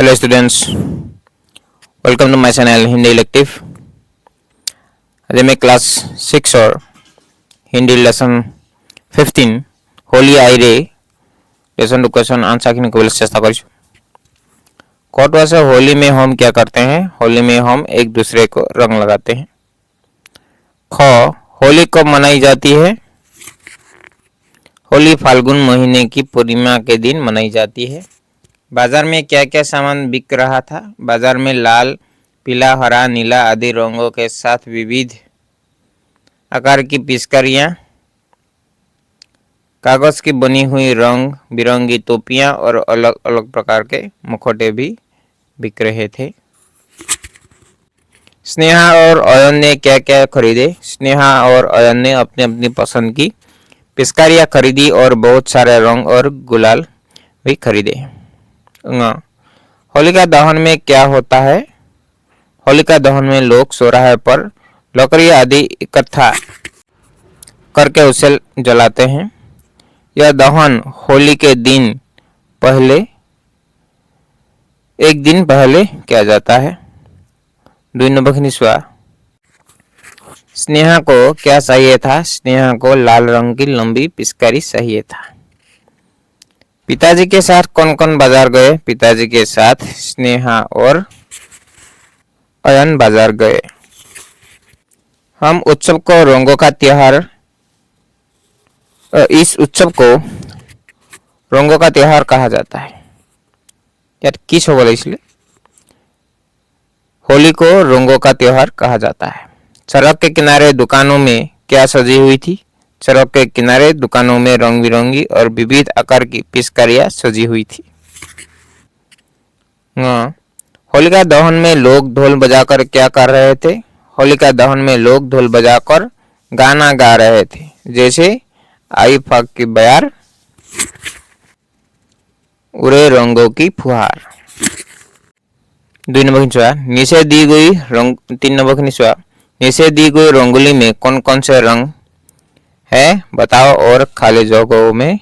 Hello students, welcome to my channel Hindi elective. आज मैं class 6 और हिंदी लेसन 15 होली आईरे लेसन क्वेश्चन आंसर करने को चेष्टा करूँ। कोटवा से होली में हम क्या करते हैं? होली में हम एक दूसरे को रंग लगाते हैं। ख होली कब मनाई जाती है? होली फाल्गुन महीने की पूर्णिमा के दिन मनाई जाती है। बाजार में क्या क्या सामान बिक रहा था? बाजार में लाल, पीला, हरा, नीला आदि रंगों के साथ विविध आकार की पिचकारियाँ, कागज की बनी हुई रंग बिरंगी टोपियाँ और अलग अलग प्रकार के मुखौटे भी बिक रहे थे। स्नेहा और अयन ने क्या क्या खरीदे? स्नेहा और अयन ने अपनी अपनी पसंद की पिचकारियाँ खरीदी और बहुत सारे रंग और गुलाल भी खरीदे। होलिका दहन में क्या होता है? होलिका दहन में लोग चौराहे पर लकड़ी आदि इकट्ठा करके उसे जलाते हैं। यह दहन होली के दिन एक दिन पहले किया जाता है। 2 नंबर स्नेहा को क्या चाहिए था? स्नेहा को लाल रंग की लंबी पिचकारी चाहिए था। पिताजी के साथ कौन कौन बाजार गए? पिताजी के साथ स्नेहा और अयन बाजार गए। हम उत्सव को रंगों का त्योहार इस उत्सव को रंगों का त्योहार कहा जाता है। यार किस हो बोले इसलिए होली को रंगों का त्योहार कहा जाता है। सड़क के किनारे दुकानों में क्या सजी हुई थी? सड़क के किनारे दुकानों में रंग बिरंगी और विविध आकार की पिचकारियां सजी हुई थी। होलिका दहन में लोग ढोल बजाकर क्या कर रहे थे? होलिका दहन में लोग ढोल बजाकर गाना गा रहे थे, जैसे आई फाग की बयार, उड़े रंगों की फुहार। 2 नंबर नीचे दी गई 3 नंबर नीचे दी गई रंगोली में कौन कौन से रंग है बताओ और खाली जगहों में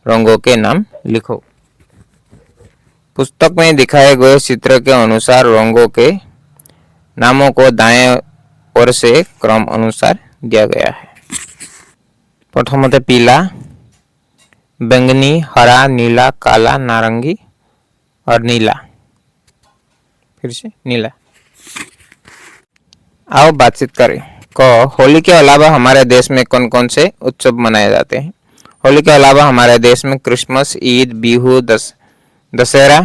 रंगों के नाम लिखो। पुस्तक में दिखाए गए चित्र के अनुसार रंगों के नामों को दाएं ओर से क्रम अनुसार दिया गया है। प्रथमतः पीला, बैंगनी, हरा, नीला, काला, नारंगी और नीला। फिर से नीला। आओ बातचीत करें। होली के अलावा हमारे देश में कौन कौन से उत्सव मनाए जाते हैं? होली के अलावा हमारे देश में क्रिसमस, ईद, बिहू, दशहरा,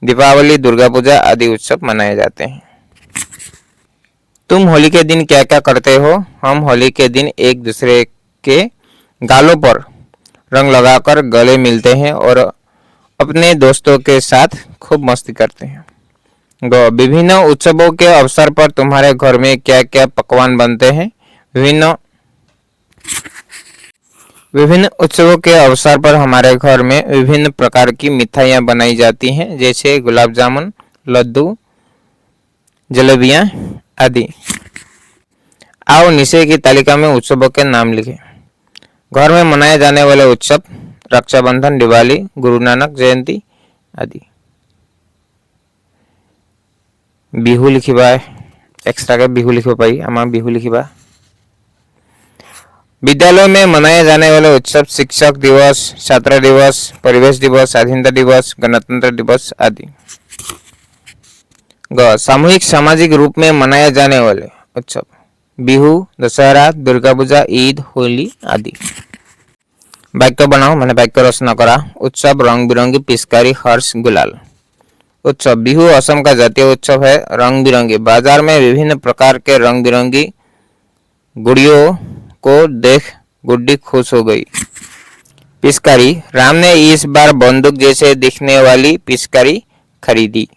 दीपावली, दुर्गा पूजा आदि उत्सव मनाए जाते हैं। तुम होली के दिन क्या क्या करते हो? हम होली के दिन एक दूसरे के गालों पर रंग लगाकर गले मिलते हैं और अपने दोस्तों के साथ खूब मस्ती करते हैं। विभिन्न उत्सवों के अवसर पर तुम्हारे घर में क्या क्या पकवान बनते हैं? विभिन्न उत्सवों के अवसर पर हमारे घर में विभिन्न प्रकार की मिठाइयाँ बनाई जाती हैं, जैसे गुलाब जामुन, लड्डू, जलेबियाँ आदि। आओ नीचे की तालिका में उत्सवों के नाम लिखें। घर में मनाए जाने वाले उत्सव रक्षाबंधन, दिवाली, गुरु नानक जयंती आदि। बिहू लिखिबा एक्स्ट्रा के बिहू लिखिब पाई आमा बिहू लिखिबा। विद्यालय में मनाए जाने वाले उत्सव शिक्षक दिवस, छात्र दिवस, परिवेश दिवस, स्वाधीनता दिवस, गणतंत्र दिवस आदि। सामूहिक सामाजिक रूप में मनाए जाने वाले उत्सव बिहू, दशहरा, दुर्गा पूजा, ईद, होली आदि। वाक्य बनाओ मैंने वाक्य रचना करा। उत्सव रंग बिरंगी पिचकारी, हर्ष, गुलाल। उत्सव बिहू असम का जातीय उत्सव है। रंग बिरंगी बाजार में विभिन्न प्रकार के रंग बिरंगी गुड़ियों को देख गुड्डी खुश हो गई। पिचकारी राम ने इस बार बंदूक जैसे दिखने वाली पिचकारी खरीदी।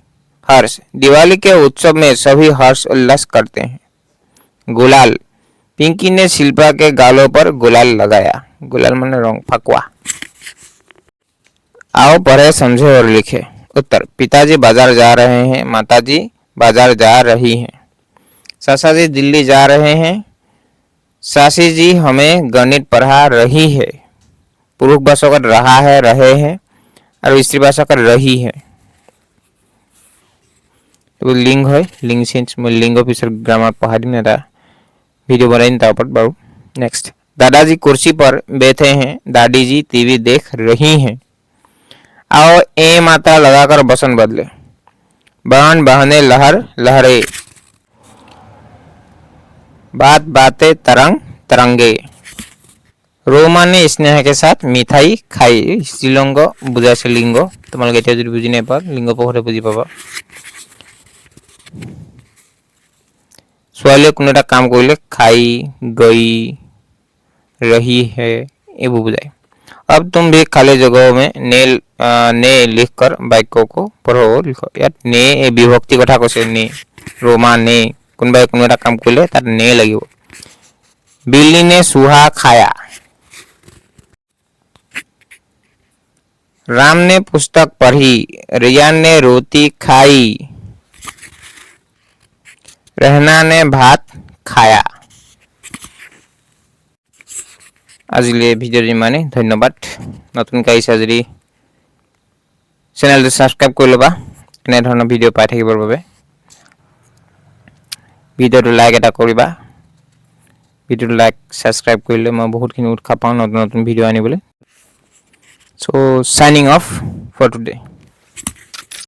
हर्ष दिवाली के उत्सव में सभी हर्ष उल्लास करते हैं। गुलाल पिंकी ने शिल्पा के गालों पर गुलाल लगाया। गुलाल माने रंग फकवा। आओ पढ़े, समझे और लिखे। उत्तर पिताजी बाजार जा रहे हैं, माताजी बाजार जा रही हैं, सासा जी दिल्ली जा रहे हैं, सासी जी हमें गणित पढ़ा रही है। पुरुष भाषा कर रहा है, रहे हैं और स्त्री भाषा कर रही है। এইবোৰ লিংক হয় লিংক চেঞ্জ মই লিংকৰ পিছত গ্ৰামাৰ পঢ়াই দিম এটা वीडियो बनाई था पर बारू नेक्स्ट दादाजी कुर्सी पर बैठे हैं दादी जी टीवी देख रही हैं आओ ए मात्रा लगाकर वचन बदले बहन बहने लहर लहरे बात बातें तरंग तरंगे रोमा ने स्नेह के साथ मिठाई खाई श्रीलिंग बुझाइছে লিঙ্গ তোমালোকে এতিয়া যদি বুজি নাপায় লিঙ্গ পঢ়তে বুজি পাবা ছোৱালীয়ে কোনো এটা কাম কৰিলে খাই गई रही है ये बुझाए अब तुम भी खाली जगहों में ने लिखकर वाक्यों को पढ़ो लिखो यार ने विभक्ति कथा কৈছে ने रोमा ने কোনোবাই কোনো এটা কাম কৰিলে তাত ने লাগিব बिल्ली ने सुहा खाया राम ने पुस्तक पढ़ी रियान ने रोटी खाई रहना ने भात खाया আজিলে ভিডিও যিমানে ধন্যবাদ নতুন কাইছা যদি চেনেলটো সাবস্ক্ৰাইব কৰি লবা এনে ধৰণৰ ভিডিও পাই থাকিবৰ বাবে ভিডিওটো লাইক এটা কৰিবা ভিডিওটো লাইক সাবস্ক্ৰাইব কৰিলে মই বহুতখিনি উৎসাহ পাওঁ নতুন নতুন ভিডিও আনিবলৈ so signing off for today